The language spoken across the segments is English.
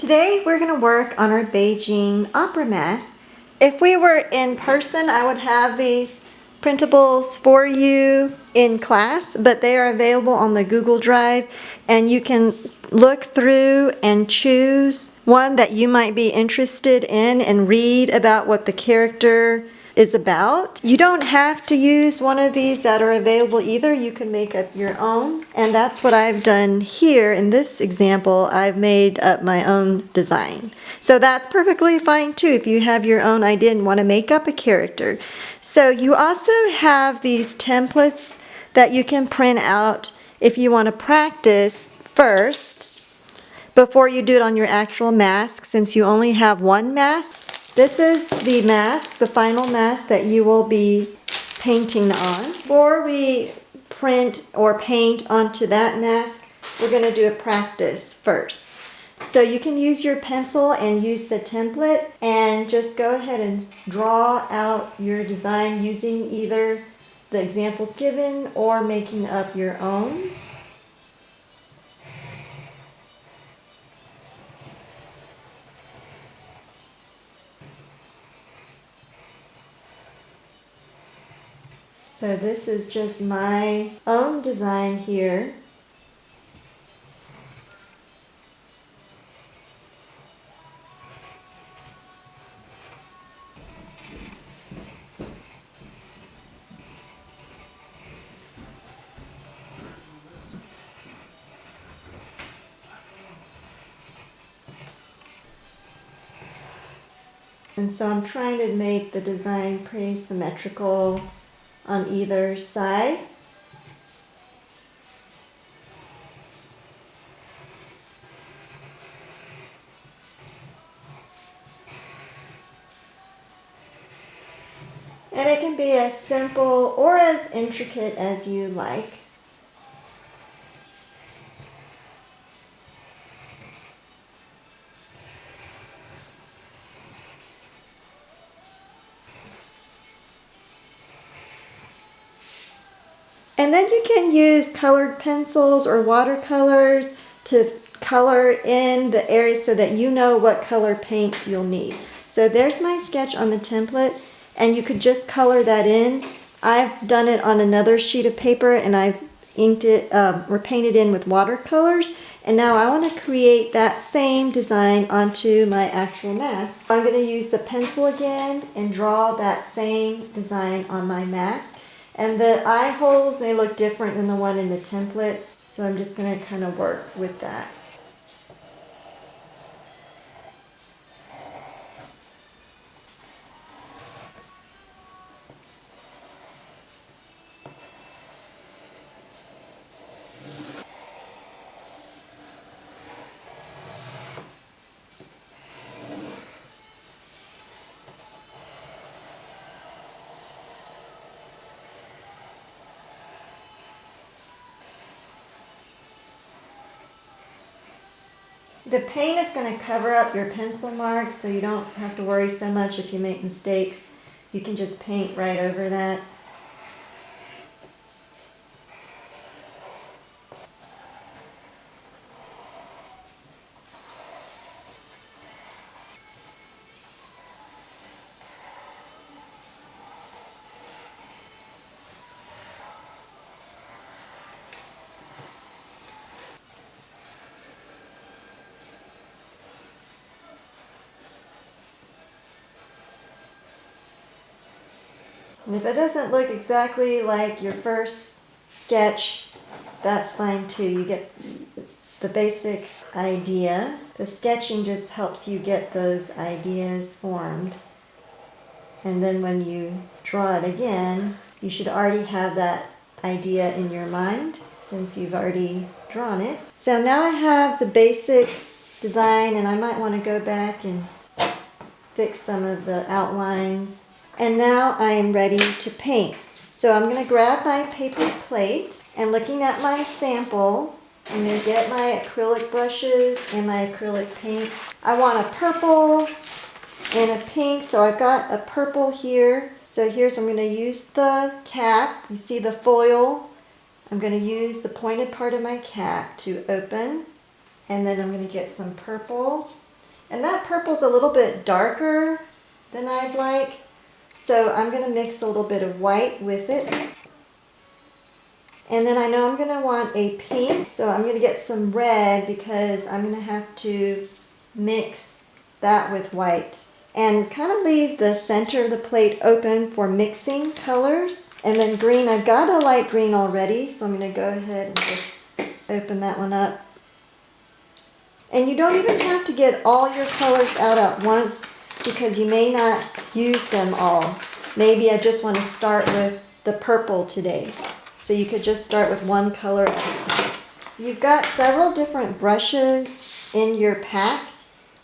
Today we're going to work on our Beijing opera mask. If we were in person, I would have these printables for you in class, but they are available on the Google Drive, and you can look through and choose one that you might be interested in and read about what the character is about. You don't have to use one of these that are available either. You can make up your own, and that's what I've done here. In this example, I've made up my own design. So that's perfectly fine too if you have your own idea and want to make up a character. So you also have these templates that you can print out if you want to practice first before you do it on your actual mask, since you only have one mask. This is the mask, the final mask that you will be painting on. Before we print or paint onto that mask, we're going to do a practice first. So you can use your pencil and use the template and just go ahead and draw out your design using either the examples given or making up your own. So this is just my own design here. And so I'm trying to make the design pretty symmetrical on either side. And it can be as simple or as intricate as you like. And then you can use colored pencils or watercolors to color in the areas so that you know what color paints you'll need. So there's my sketch on the template, and you could just color that in. I've done it on another sheet of paper, and I've inked it or painted in with watercolors. And now I want to create that same design onto my actual mask. I'm going to use the pencil again and draw that same design on my mask. And the eye holes may look different than the one in the template, so I'm just going to kind of work with that. The paint is going to cover up your pencil marks, so you don't have to worry so much if you make mistakes. You can just paint right over that. And if it doesn't look exactly like your first sketch, that's fine too. You get the basic idea. The sketching just helps you get those ideas formed. And then when you draw it again, you should already have that idea in your mind since you've already drawn it. So now I have the basic design, and I might want to go back and fix some of the outlines. And now I am ready to paint. So I'm going to grab my paper plate, and looking at my sample, I'm going to get my acrylic brushes and my acrylic paints. I want a purple and a pink, so I've got a purple here. So I'm going to use the cap. You see the foil? I'm going to use the pointed part of my cap to open, and then I'm going to get some purple And that purple's a little bit darker than I'd like. So I'm going to mix a little bit of white with it. And then I know I'm going to want a pink. So I'm going to get some red because I'm going to have to mix that with white. And kind of leave the center of the plate open for mixing colors. And then green, I've got a light green already, so I'm going to go ahead and just open that one up. And you don't even have to get all your colors out at once because you may not use them all. Maybe I just want to start with the purple today. So you could just start with one color at a time. You've got several different brushes in your pack.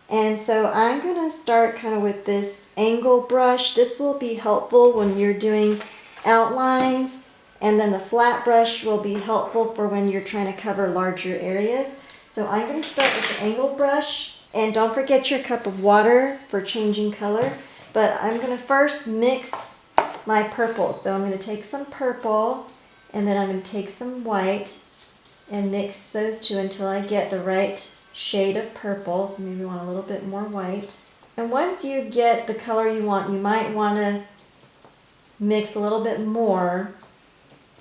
And so I'm going to start kind of with this angle brush. This will be helpful when you're doing outlines. And then the flat brush will be helpful for when you're trying to cover larger areas. So I'm going to start with the angle brush. And don't forget your cup of water for changing color. But I'm going to first mix my purple. So I'm going to take some purple and then I'm going to take some white and mix those two until I get the right shade of purple. So maybe you want a little bit more white. And once you get the color you want, you might want to mix a little bit more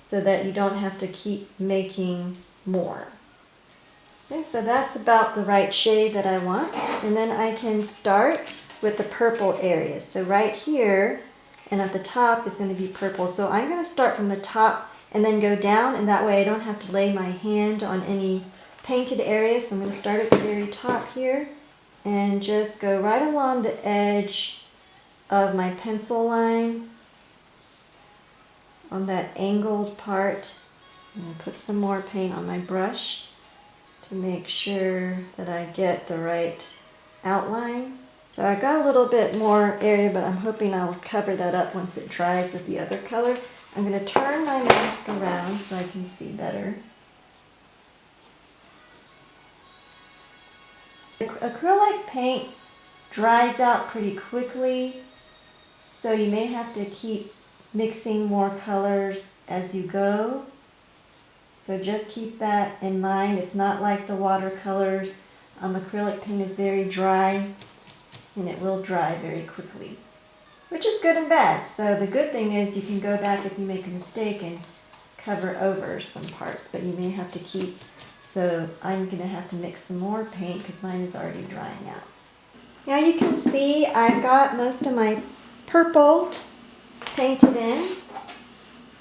so that you don't have to keep making more. Okay, so that's about the right shade that I want. And then I can start with the purple areas. So right here and at the top is going to be purple. So I'm going to start from the top and then go down, and that way I don't have to lay my hand on any painted areas. So I'm going to start at the very top here and just go right along the edge of my pencil line on that angled part. And put some more paint on my brush to make sure that I get the right outline. So I got a little bit more area, but I'm hoping I'll cover that up once it dries with the other color. I'm going to turn my mask around so I can see better. Acrylic paint dries out pretty quickly, so you may have to keep mixing more colors as you go. So just keep that in mind. It's not like the watercolors. Acrylic paint is very dry and it will dry very quickly, which is good and bad. So the good thing is you can go back if you make a mistake and cover over some parts, but you may have to keep. So I'm going to have to mix some more paint because mine is already drying out. Now you can see I've got most of my purple painted in.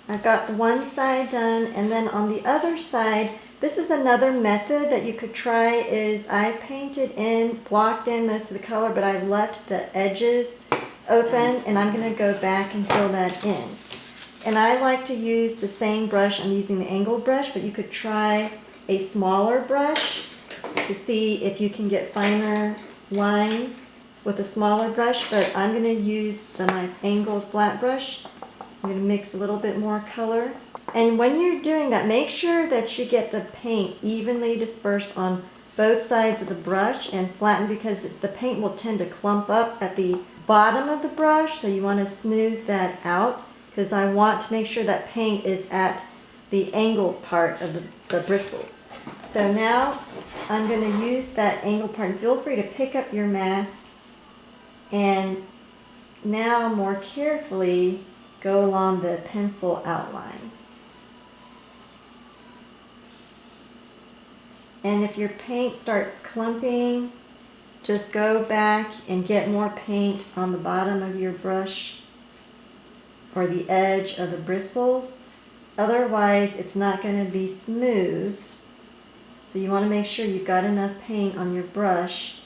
I've got the one side done, and then on the other side, this is another method that you could try. Is I painted in, blocked in most of the color, but I left the edges open, and I'm going to go back and fill that in. And I like to use the same brush. I'm using the angled brush, but you could try a smaller brush to see if you can get finer lines with a smaller brush, but I'm going to use my angled flat brush. I'm going to mix a little bit more color. And when you're doing that, make sure that you get the paint evenly dispersed on both sides of the brush and flatten, because the paint will tend to clump up at the bottom of the brush, so you want to smooth that out, because I want to make sure that paint is at the angled part of the bristles. So now I'm going to use that angled part, and feel free to pick up your mask and now more carefully go along the pencil outline. And if your paint starts clumping, just go back and get more paint on the bottom of your brush or the edge of the bristles. Otherwise, it's not going to be smooth. So you want to make sure you've got enough paint on your brush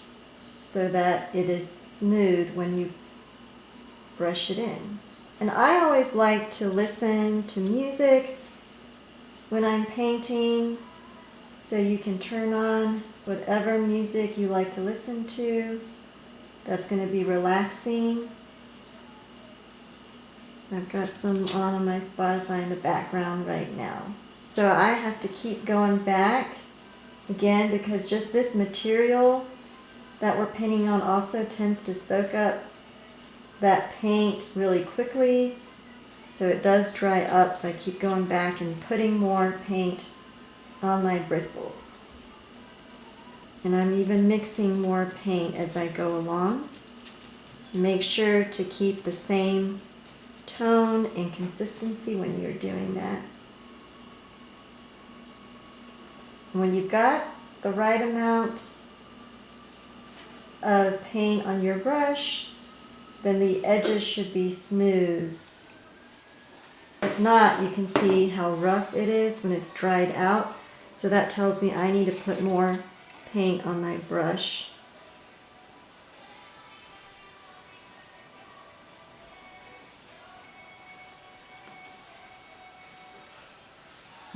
so that it is smooth when you brush it in. And I always like to listen to music when I'm painting, so you can turn on whatever music you like to listen to that's going to be relaxing. I've got some on my Spotify in the background right now. So I have to keep going back again because just this material that we're painting on also tends to soak up that paint really quickly, so it does dry up. So I keep going back and putting more paint on my bristles. And I'm even mixing more paint as I go along. Make sure to keep the same tone and consistency when you're doing that. When you've got the right amount of paint on your brush, then the edges should be smooth. If not, you can see how rough it is when it's dried out. So that tells me I need to put more paint on my brush.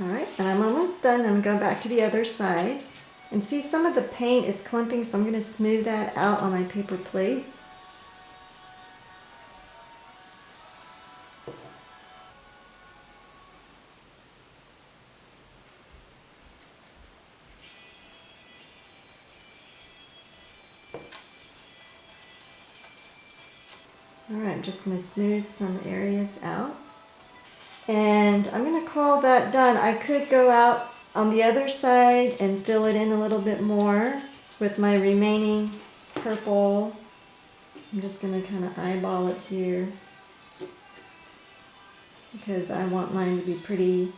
Alright, and I'm almost done. I'm going back to the other side. And see, some of the paint is clumping, so I'm going to smooth that out on my paper plate. Alright, I'm just going to smooth some areas out. And I'm going to call that done. I could go out on the other side and fill it in a little bit more with my remaining purple. I'm just going to kind of eyeball it here because I want mine to be pretty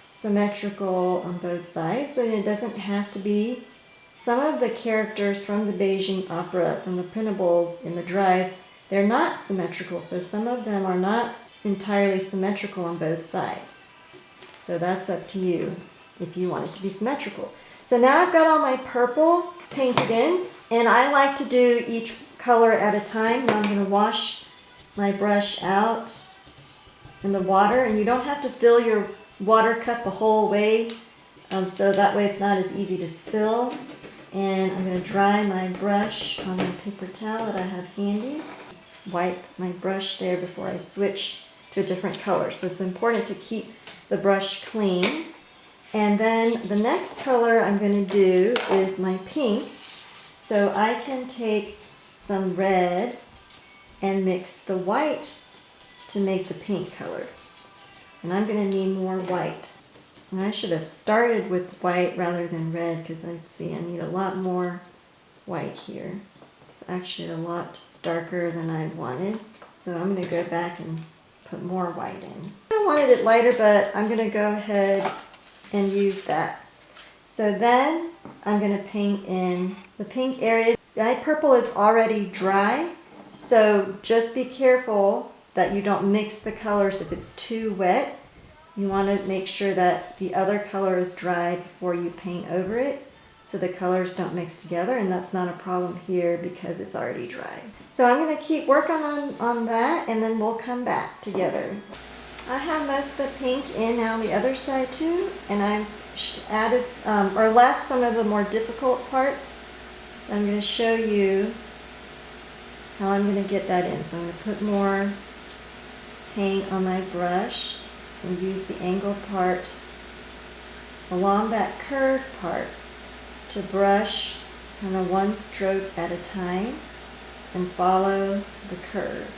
symmetrical on both sides. So it doesn't have to be. Some of the characters from the Beijing opera, from the printables in the drive, they're not symmetrical. So some of them are not entirely symmetrical on both sides. So that's up to you if you want it to be symmetrical. So now I've got all my purple painted in, and I like to do each color at a time. Now I'm going to wash my brush out in the water, and you don't have to fill your water cup the whole way, so that way it's not as easy to spill. And I'm going to dry my brush on my paper towel that I have handy. Wipe my brush there before I switch to a different color. So it's important to keep the brush clean. And then the next color I'm going to do is my pink. So I can take some red and mix the white to make the pink color. And I'm going to need more white. And I should have started with white rather than red because I see I need a lot more white here. It's actually a lot darker than I wanted. So I'm going to go back and put more white in. I wanted it lighter, but I'm going to go ahead and use that. So then I'm going to paint in the pink area. My purple is already dry, so just be careful that you don't mix the colors if it's too wet. You want to make sure that the other color is dry before you paint over it, so the colors don't mix together, and that's not a problem here because it's already dry. So I'm going to keep working on that, and then we'll come back together. I have most of the pink in now the other side too, and I've added or left some of the more difficult parts. I'm going to show you how I'm going to get that in. So I'm going to put more paint on my brush and use the angle part along that curved part to brush kind of one stroke at a time and follow the curve.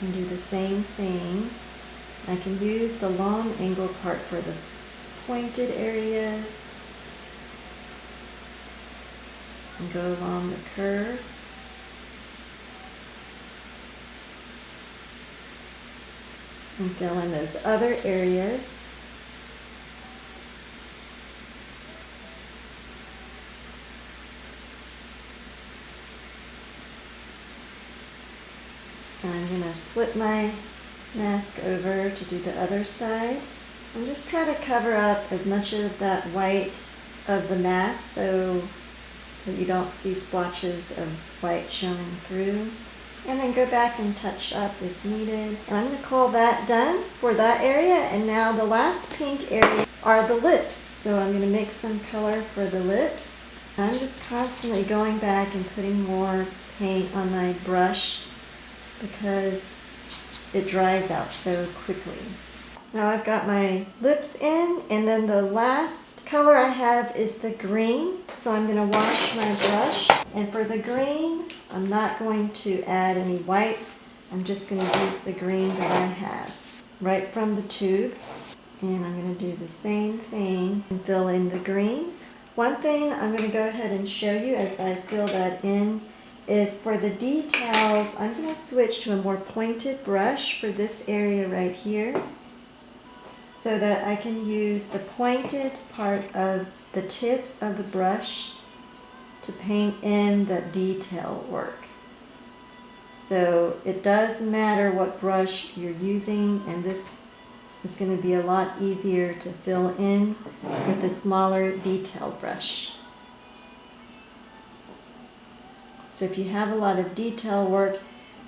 And do the same thing. I can use the long angle part for the pointed areas and go along the curve. And fill in those other areas. And I'm going to flip my mask over to do the other side. And just try to cover up as much of that white of the mask so that you don't see splotches of white showing through. And then go back and touch up if needed. And I'm going to call that done for that area. And now the last pink area are the lips. So I'm going to mix some color for the lips. I'm just constantly going back and putting more paint on my brush because it dries out so quickly. Now I've got my lips in, and then the last color I have is the green. So I'm going to wash my brush, and for the green I'm not going to add any white. I'm just going to use the green that I have right from the tube. And I'm going to do the same thing and fill in the green. One thing I'm going to go ahead and show you as I fill that in is for the details, I'm going to switch to a more pointed brush for this area right here so that I can use the pointed part of the tip of the brush to paint in the detail work. So it does matter what brush you're using, and this is going to be a lot easier to fill in with a smaller detail brush. So if you have a lot of detail work,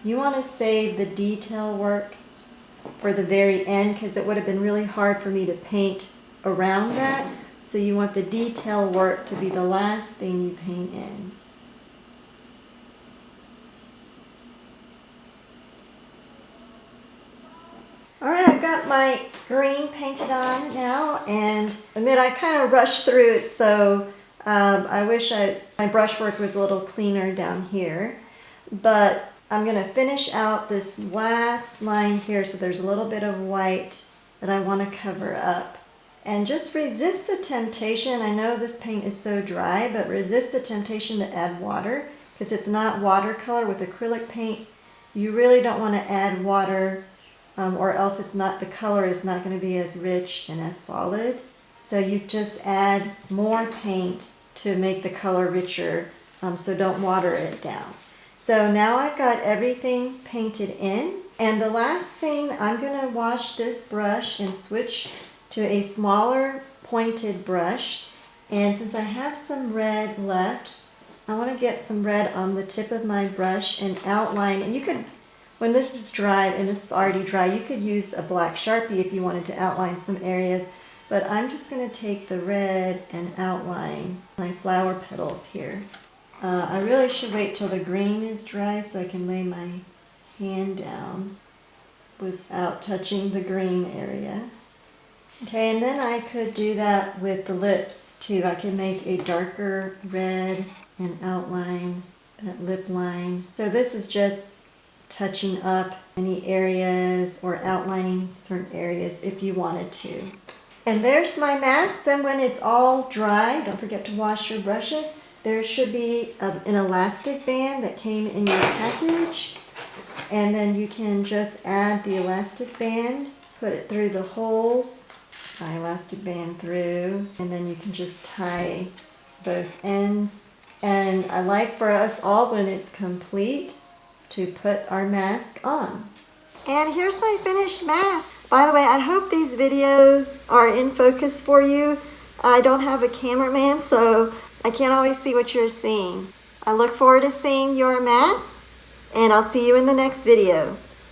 you want to save the detail work for the very end because it would have been really hard for me to paint around that. So you want the detail work to be the last thing you paint in. Alright, I've got my green painted on now, and admit I kind of rushed through it, so I wish my brushwork was a little cleaner down here. But I'm going to finish out this last line here, so there's a little bit of white that I want to cover up. And just resist the temptation. I know this paint is so dry, but resist the temptation to add water because it's not watercolor. With acrylic paint, you really don't want to add water or else the color is not going to be as rich and as solid. So you just add more paint to make the color richer, so don't water it down. So now I've got everything painted in, and the last thing, I'm going to wash this brush and switch to a smaller pointed brush. And since I have some red left, I want to get some red on the tip of my brush and outline. And you could, when this is dried, and it's already dry, you could use a black Sharpie if you wanted to outline some areas. But I'm just going to take the red and outline my flower petals here. I really should wait till the green is dry so I can lay my hand down without touching the green area. Okay, and then I could do that with the lips too. I could make a darker red and outline that lip line. So this is just touching up any areas or outlining certain areas if you wanted to. And there's my mask. Then when it's all dry, don't forget to wash your brushes. There should be an elastic band that came in your package. And then you can just add the elastic band, put it through the holes, tie elastic band through, and then you can just tie both ends. And I like for us all, when it's complete, to put our mask on. And here's my finished mask. By the way, I hope these videos are in focus for you. I don't have a cameraman, so I can't always see what you're seeing. I look forward to seeing your mask, and I'll see you in the next video.